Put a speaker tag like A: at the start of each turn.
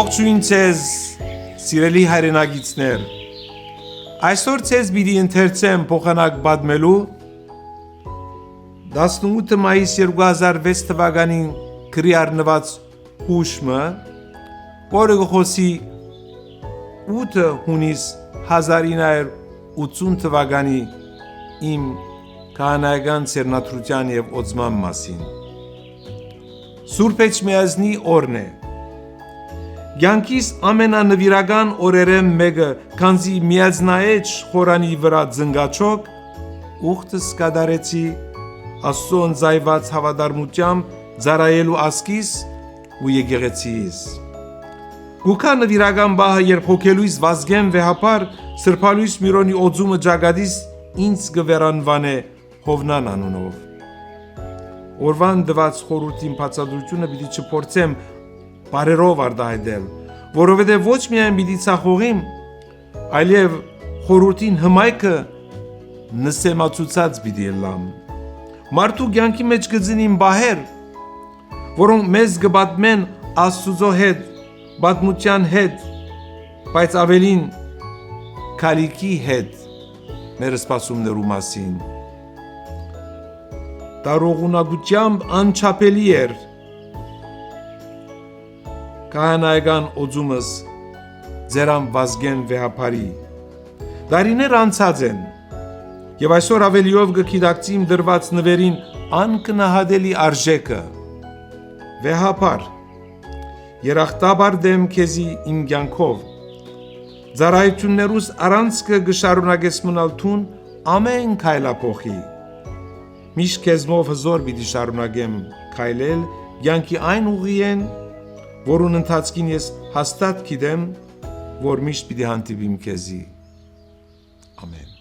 A: Ողջույն ձեզ, սիրելի հայրենագիտներ։ Այսօր ձեզ պիտի ընթերցեմ փոխանակ պատմելու 18 մայիս 2006 թվականին գրի առնված հուշմը, որը գխոսի 8 հունիս 1980 թվականի իմ քահանայական ծերնադրության և օծման մասին։ Սուրբ Էջմիածնի օրն է։ Կյանքիս ամենանվիրական օրերը մեկը, քանզի միածնաեջ խորանի վրա ծնկաչոք ուխտս կատարեցի Աստծո ընծայված հավատարմությամբ ծառայելու ազգիս ու եկեղեցիս։ Գուքա նվիրական բահը, երբ հոգելույս Վազգեն վեհապար Սրբալույս Միրոնի օծումը ճակատիս ինձ կվերանվանե Հովնան անունով։ Օրվան դված խորհրդին բացատրությունը պիտի չփորձեմ բարերով արտահայտել, որովհետև ոչ միայն պիտի ցախողիմ, այլև խորհրդին հմայքը նսեմացուցած պիտի լամ։ Մարդու կյանքի մեջ կծնին բահեր, որոնք մեզ կպատմեն Աստծո հետ, պատմության հետ, բայց ավելին քալիքի հետ մեր սպասումներու մասին։ Տարողունակությամբ անչափելի էր քահանայական օծումս ձերան Վազգեն վեհապարի։ Դարիներ անցած են, և այսօր ավելիով կգիտակցիմ դրված նվերին անկնահատելի արժեքը։ Վեհապար, երախտաբար դեմ քեզի իմ կյանքով, ծառայություններուս առանցքը կշարունակես մնալ թուն ամեն քայլափոխի։ Միշտ քեզմով հզոր պիտի շարունակեմ քայլել կյանքի այն ուղիեն, որուն ընթացքին ես հաստատ գիտեմ, որ միշտ պիտի հանդիպիմ քեզի։ Ամեն։